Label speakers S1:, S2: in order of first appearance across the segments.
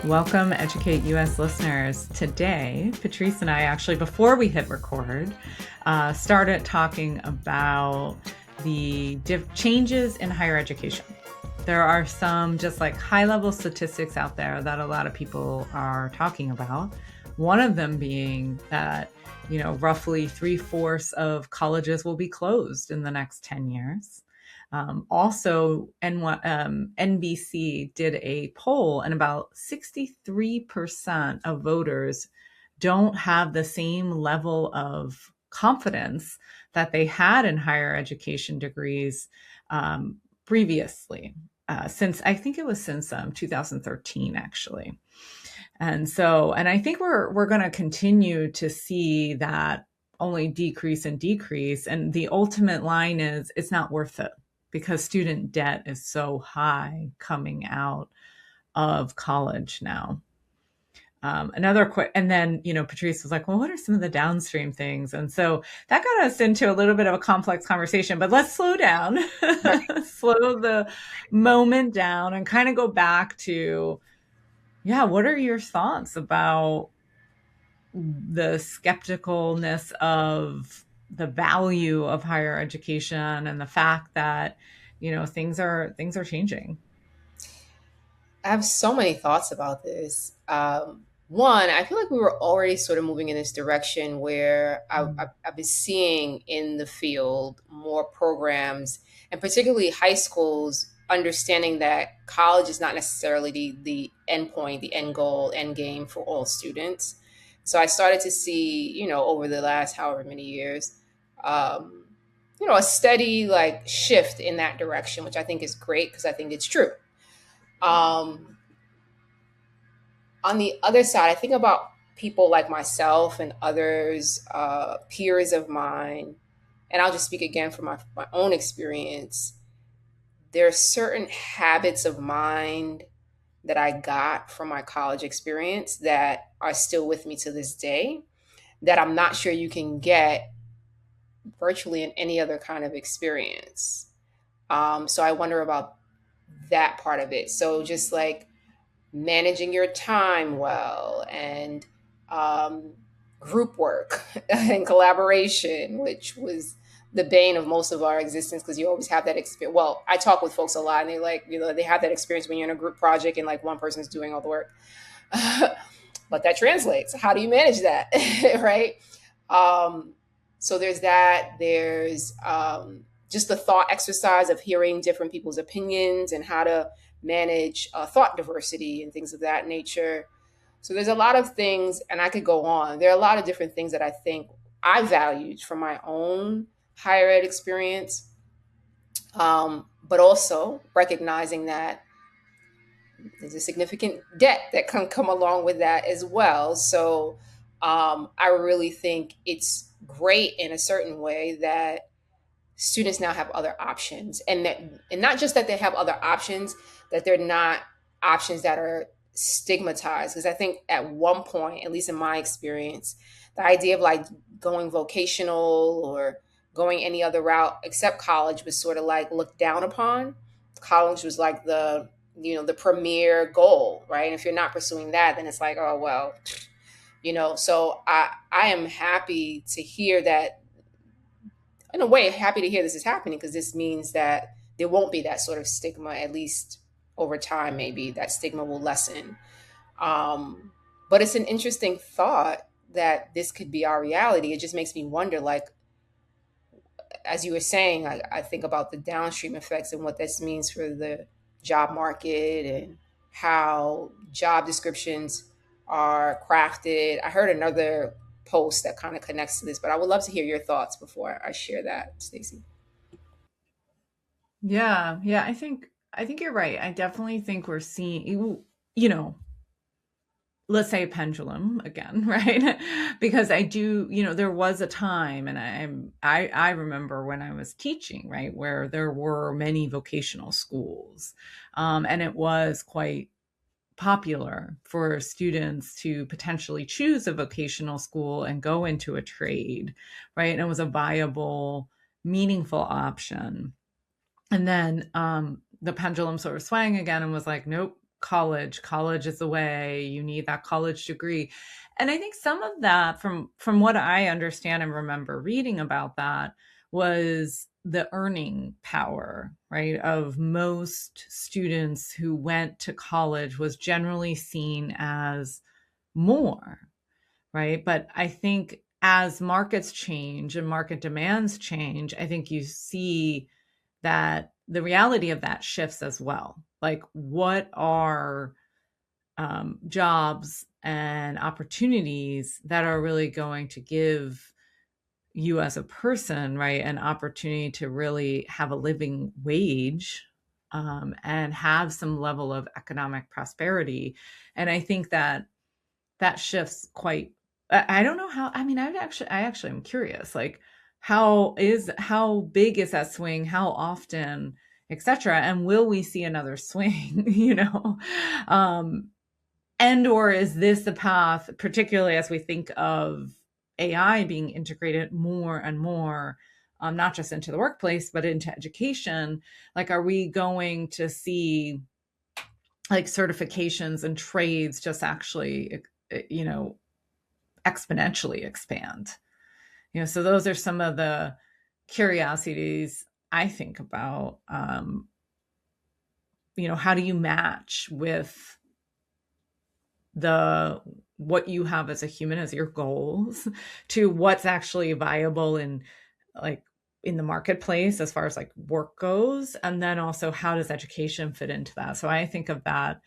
S1: Welcome, Educate US listeners. Today, Patrice and I actually, before we hit record, started talking about the changes in higher education. There are some just like high level statistics out there that a lot of people are talking about. One of them being that, roughly 3/4 of colleges will be closed in the next 10 years. Also, NBC did a poll, and about 63% of voters don't have the same level of confidence that they had in higher education degrees previously. Since I think it was since 2013, actually. And I think we're going to continue to see that only decrease and decrease. And the ultimate line is it's not worth it because student debt is so high coming out of college now. Another quick, and then, Patrice was like, well, what are some of the downstream things? And so that got us into a little bit of a complex conversation, but let's slow down, slow the moment down and kind of go back to, yeah, what are your thoughts about the skepticalness of the value of higher education and the fact that, things are changing?
S2: I have so many thoughts about this. One, I feel like we were already sort of moving in this direction where I've been seeing in the field more programs, and particularly high schools, understanding that college is not necessarily the end point, the end goal, end game for all students. So I started to see, over the last however many years, um, a steady like shift in that direction, which I think is great because I think it's true. Um, on the other side, I think about people like myself and others, peers of mine, and I'll just speak again from my own experience. There are certain habits of mind that I got from my college experience that are still with me to this day that I'm not sure you can get virtually in any other kind of experience. So I wonder about that part of it. So just like managing your time well and um, group work and collaboration, which was the bane of most of our existence because you always have that experience. Well, I talk with folks a lot and they like, they have that experience when you're in a group project and like one person's doing all the work. But that translates. How do you manage that? Right? Um, so there's that. There's just the thought exercise of hearing different people's opinions and how to manage thought diversity and things of that nature. So there's a lot of things, and I could go on. There are a lot of different things that I think I valued from my own higher ed experience, but also recognizing that there's a significant debt that can come along with that as well. So I really think it's great in a certain way that students now have other options, and not just that they have other options, that they're not options that are stigmatized. Because I think at one point, at least in my experience, the idea of like going vocational or going any other route except college was sort of like looked down upon. College was like the premier goal, right? And if you're not pursuing that, then it's like, oh well, so I am happy to hear that, in a way, happy to hear this is happening because this means that there won't be that sort of stigma, at least over time. Maybe that stigma will lessen. um, but it's an interesting thought that this could be our reality. It just makes me wonder, like, as you were saying, I think about the downstream effects and what this means for the job market and how job descriptions are crafted. I heard another post that kind of connects to this, but I would love to hear your thoughts before I share that, Stacey.
S1: Yeah, yeah, I think you're right. I definitely think we're seeing, you know, let's say a pendulum again, right? Because I do, there was a time, and I remember when I was teaching, right, where there were many vocational schools, and it was quite popular for students to potentially choose a vocational school and go into a trade, right? And it was a viable, meaningful option. And then the pendulum sort of swang again and was like, nope. college is the way, you need that college degree. And I think some of that, from what I understand and remember reading about that, was the earning power, right, of most students who went to college was generally seen as more, right? But I think as markets change and market demands change, I think you see that the reality of that shifts as well. Like, what are jobs and opportunities that are really going to give you as a person, right, an opportunity to really have a living wage, and have some level of economic prosperity. And I think that that shifts quite. I don't know how. I mean, I actually am curious. Like, how big is that swing? How often, etc. And will we see another swing? Um, and or is this the path, particularly as we think of AI being integrated more and more, not just into the workplace, but into education? Like, are we going to see like certifications and trades just actually, you know, exponentially expand? So those are some of the curiosities I think about. How do you match with the what you have as a human as your goals to what's actually viable in, like, in the marketplace as far as like work goes, and then also how does education fit into that? So I think of that,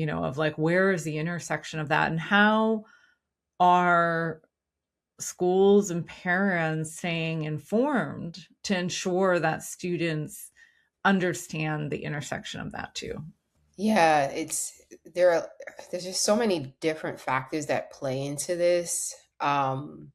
S1: of like, where is the intersection of that, and how are schools and parents staying informed to ensure that students understand the intersection of that too?
S2: Yeah, there's just so many different factors that play into this. And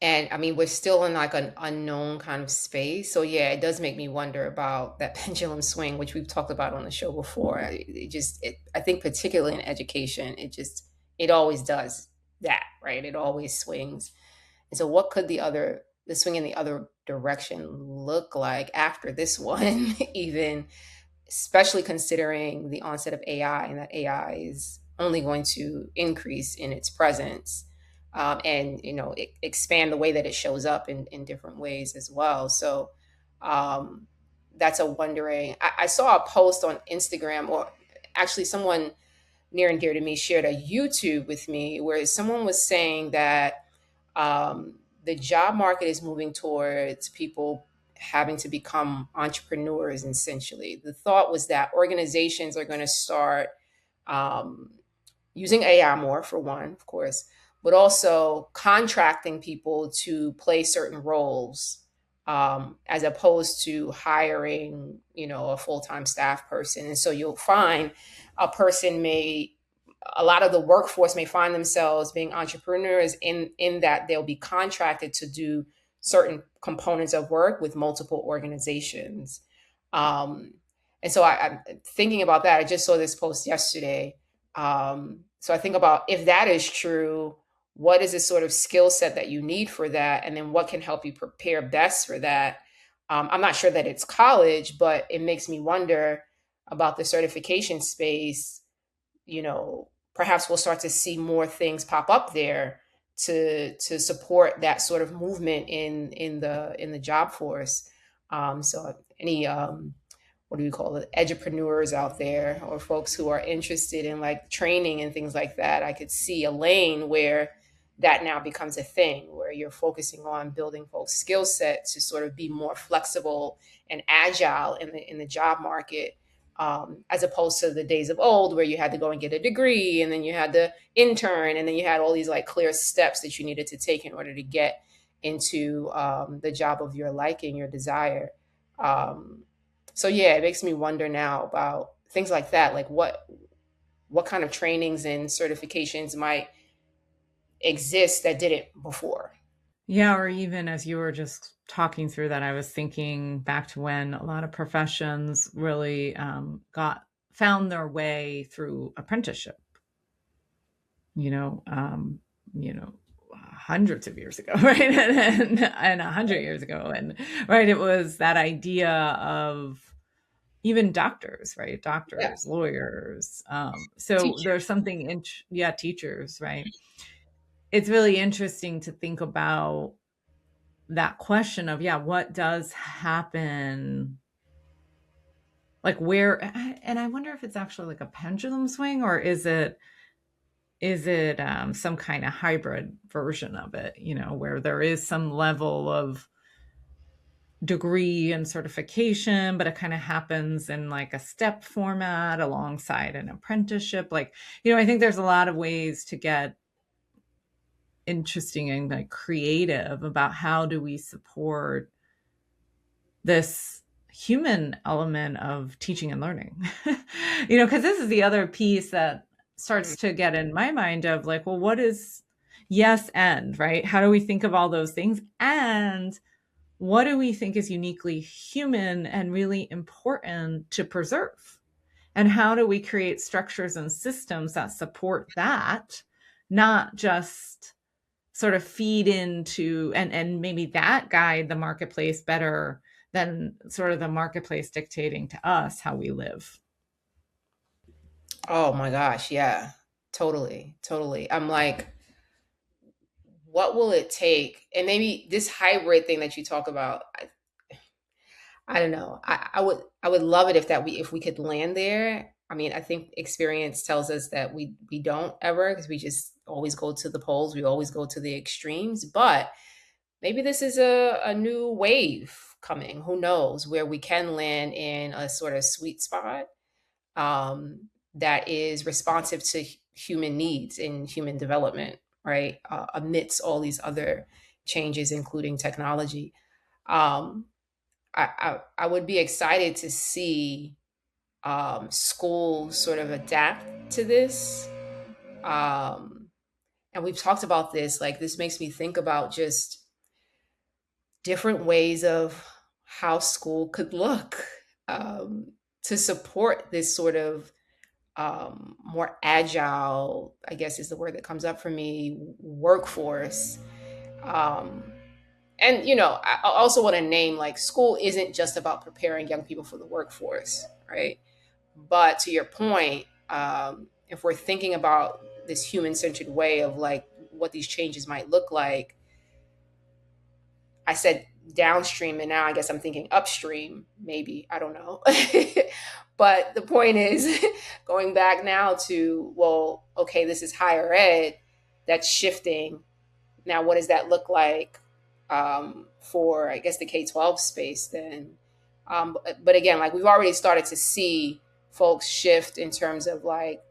S2: I mean, we're still in like an unknown kind of space. So yeah, it does make me wonder about that pendulum swing, which we've talked about on the show before. I think particularly in education, it always does that, right? It always swings. And so what could the swing in the other direction look like after this one, even, especially considering the onset of AI and that AI is only going to increase in its presence, and expand the way that it shows up in different ways as well. So um, that's a wondering. I saw a post on Instagram, or actually someone near and dear to me shared a YouTube with me where someone was saying that the job market is moving towards people having to become entrepreneurs, essentially. The thought was that organizations are going to start um, using AI more, for one, of course, but also contracting people to play certain roles, as opposed to hiring, a full-time staff person. And so you'll find a person may a lot of the workforce may find themselves being entrepreneurs in that they'll be contracted to do certain components of work with multiple organizations. Um, and so I'm thinking about that. I just saw this post yesterday. So I think about, if that is true, what is the sort of skill set that you need for that? And then what can help you prepare best for that? I'm not sure that it's college, but it makes me wonder about the certification space. Perhaps we'll start to see more things pop up there to support that sort of movement in the job force. So any what do we call it, edupreneurs out there, or folks who are interested in like training and things like that, I could see a lane where that now becomes a thing, where you're focusing on building folks' skill set to sort of be more flexible and agile in the job market, as opposed to the days of old where you had to go and get a degree, and then you had to intern, and then you had all these like clear steps that you needed to take in order to get into the job of your liking, your desire. Um, so yeah, it makes me wonder now about things like that, like what kind of trainings and certifications might exist that didn't before.
S1: Yeah, or even as you were just talking through that, I was thinking back to when a lot of professions really got found their way through apprenticeship. You know, um, you know, hundreds of years ago, right, and 100 years ago, and right, it was that idea of even doctors, right?
S2: Yeah,
S1: Doctors, lawyers. So
S2: teacher.
S1: there's something yeah, teachers, right? It's really interesting to think about that question of, yeah, what does happen, like where, and I wonder if it's actually like a pendulum swing, or is it some kind of hybrid version of it, where there is some level of degree and certification, but it kind of happens in like a step format alongside an apprenticeship. Like, I think there's a lot of ways to get interesting and like creative about how do we support this human element of teaching and learning. Because this is the other piece that
S2: Mm.
S1: starts to get in my mind of like, well, what is yes and, right? How do we think of all those things? And what do we think is uniquely human and really important to preserve? And how do we create structures and systems that support that, not just sort of feed into and maybe that guide the marketplace better than sort of the marketplace dictating to us how we live.
S2: Oh my gosh, yeah. Totally, totally. I'm like, what will it take? And maybe this hybrid thing that you talk about, I don't know. I would love it if we could land there. I mean, I think experience tells us that we don't ever, because we just always go to the poles, we always go to the extremes. But maybe this is a new wave coming. Who knows where we can land in a sort of sweet spot, that is responsive to human needs and human development, right? Amidst all these other changes, including technology. Um, I would be excited to see, schools sort of adapt to this. Um, and we've talked about this. Like, this makes me think about just different ways of how school could look, to support this sort of, more agile, I guess is the word that comes up for me, workforce. Um, and I also want to name, like, school isn't just about preparing young people for the workforce, right? But to your point, if we're thinking about this human-centered way of like what these changes might look like, I said downstream, and now I guess I'm thinking upstream, maybe. I don't know. But the point is, going back now to, well, okay, this is higher ed that's shifting. Now, what does that look like, for, I guess, the K 12 space then? But again, like, we've already started to see folks shift in terms of like,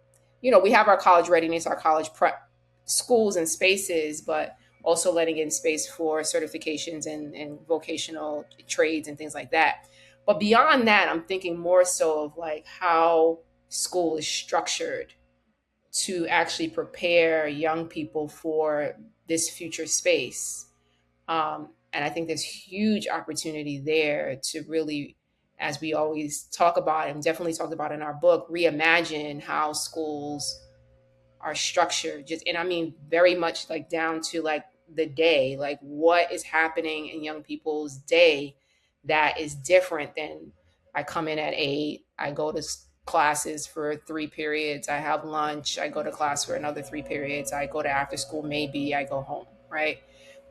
S2: we have our college readiness, our college prep schools and spaces, but also letting in space for certifications and vocational trades and things like that. But beyond that, I'm thinking more so of like how school is structured to actually prepare young people for this future space. And I think there's huge opportunity there to really, as we always talk about and definitely talked about in our book, reimagine how schools are structured. Just, and I mean very much like down to like the day, like what is happening in young people's day that is different than, I come in at 8, I go to classes for 3 periods, I have lunch, I go to class for another 3 periods, I go to after school, maybe I go home, right?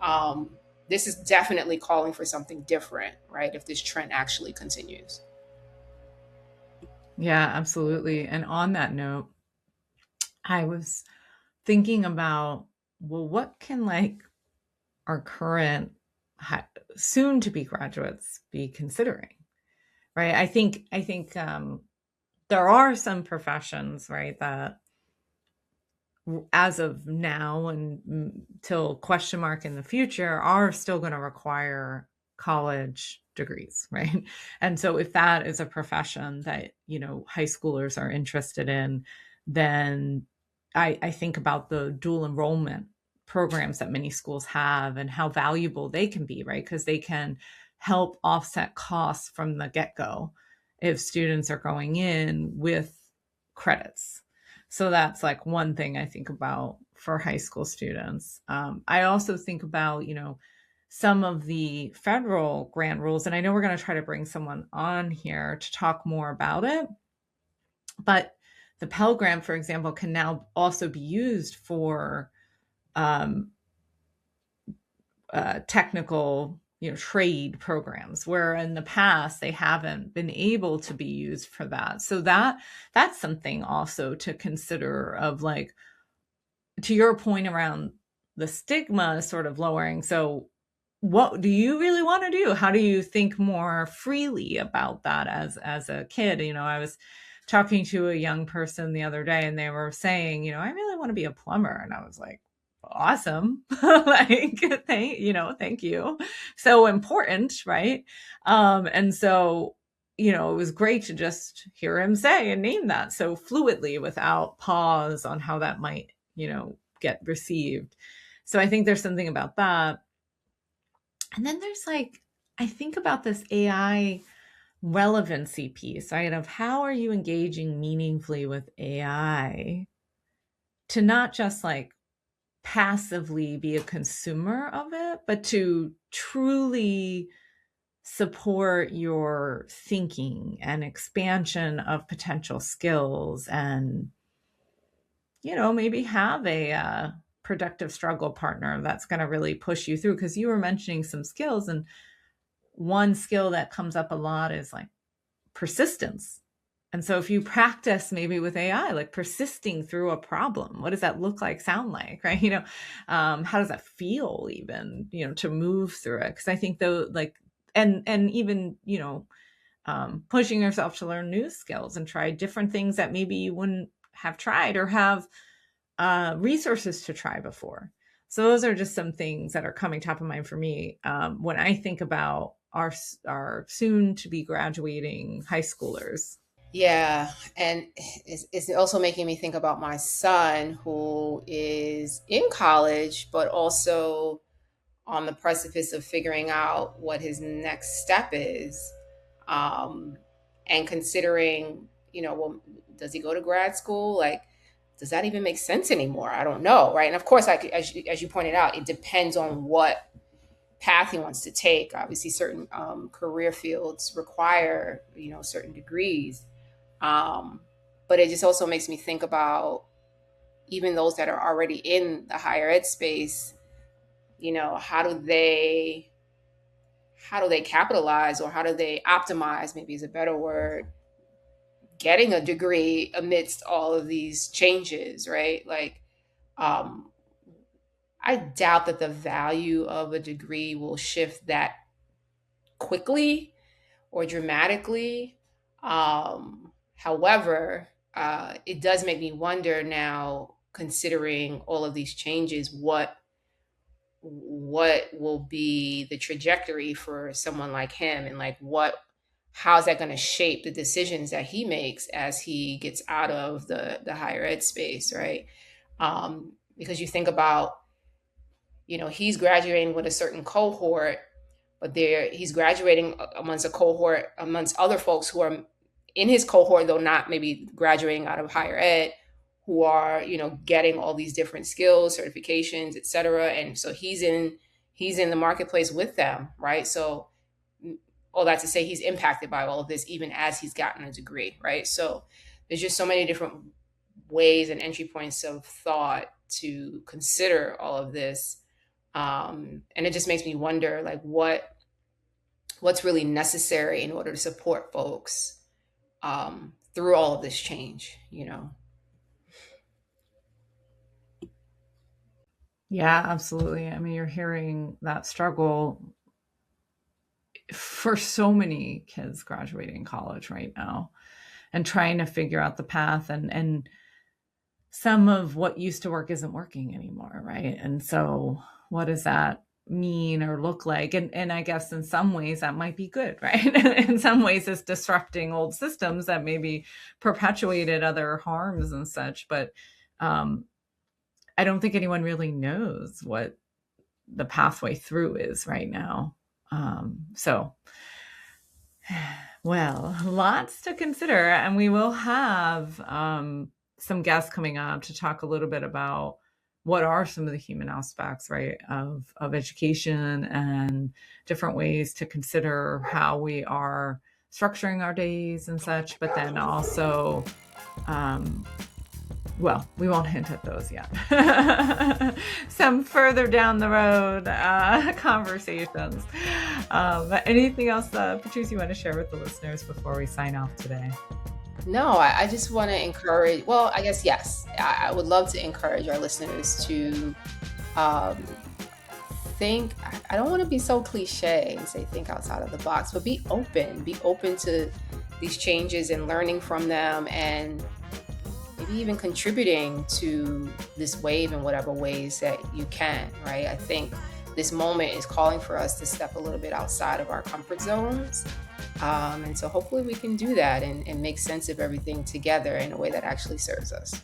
S2: um, this is definitely calling for something different, right, if this trend actually continues.
S1: Yeah, absolutely. And on that note, I was thinking about, well, what can like our current soon to be graduates be considering, right? I think there are some professions, right, that as of now and till question mark in the future are still going to require college degrees, right? And so if that is a profession that high schoolers are interested in, then I think about the dual enrollment programs that many schools have and how valuable they can be, right? Because they can help offset costs from the get-go if students are going in with credits. So that's like one thing I think about for high school students. I also think about, some of the federal grant rules, and I know we're going to try to bring someone on here to talk more about it, but the Pell Grant, for example, can now also be used for um, technical, trade programs, where in the past they haven't been able to be used for that. So that's something also to consider, of like, to your point around the stigma sort of lowering. So what do you really want to do? How do you think more freely about that as a kid? I was talking to a young person the other day, and they were saying, I really want to be a plumber. And I was like, awesome. Like, thank you. So important, right? And so, it was great to just hear him say and name that so fluidly without pause on how that might, get received. So I think there's something about that. And then there's like, I think about this AI relevancy piece, right? Of how are you engaging meaningfully with AI to not just like passively be a consumer of it, but to truly support your thinking and expansion of potential skills, and maybe have a productive struggle partner that's going to really push you through. Because you were mentioning some skills, and one skill that comes up a lot is like persistence. And so if you practice maybe with AI, like persisting through a problem, what does that look like, sound like, right? How does that feel even, to move through it? Because I think though, like, and even, pushing yourself to learn new skills and try different things that maybe you wouldn't have tried or have resources to try before. So those are just some things that are coming top of mind for me when I think about our soon to be graduating high schoolers.
S2: Yeah, and it's also making me think about my son who is in college, but also on the precipice of figuring out what his next step is, um, and considering, well, does he go to grad school? Like, does that even make sense anymore? I don't know, right? And of course, like as you pointed out, it depends on what path he wants to take. Obviously, certain career fields require, certain degrees. Um, but it just also makes me think about even those that are already in the higher ed space. How do they capitalize, or how do they optimize, maybe is a better word, getting a degree amidst all of these changes, right? Like, um, I doubt that the value of a degree will shift that quickly or dramatically. However, it does make me wonder now, considering all of these changes, what will be the trajectory for someone like him, and like how's that going to shape the decisions that he makes as he gets out of the higher ed space, right? Because you think about, he's graduating with a certain cohort, but he's graduating amongst a cohort amongst other folks who are in his cohort, though not maybe graduating out of higher ed, who are, getting all these different skills, certifications, et cetera. And so he's in the marketplace with them, right? So all that to say, he's impacted by all of this even as he's gotten a degree, right? So there's just so many different ways and entry points of thought to consider all of this. And it just makes me wonder, like, what's really necessary in order to support folks through all of this change.
S1: Yeah, absolutely. I mean, you're hearing that struggle for so many kids graduating college right now and trying to figure out the path, and some of what used to work isn't working anymore, right? And so what does that mean or look like? And I guess in some ways that might be good, right? In some ways it's disrupting old systems that maybe perpetuated other harms and such, but I don't think anyone really knows what the pathway through is right now. So, well, lots to consider, and we will have some guests coming up to talk a little bit about what are some of the human aspects, right, of education and different ways to consider how we are structuring our days and such, but then also, um, well, we won't hint at those yet. Some further down the road conversations. But anything else, Patrice, you want to share with the listeners before we sign off today?
S2: No, I just want to encourage, well, I guess, yes, I would love to encourage our listeners to um, think. I don't want to be so cliche and say think outside of the box, but be open to these changes and learning from them, and maybe even contributing to this wave in whatever ways that you can, right? I think this moment is calling for us to step a little bit outside of our comfort zones. And so hopefully we can do that and make sense of everything together in a way that actually serves us.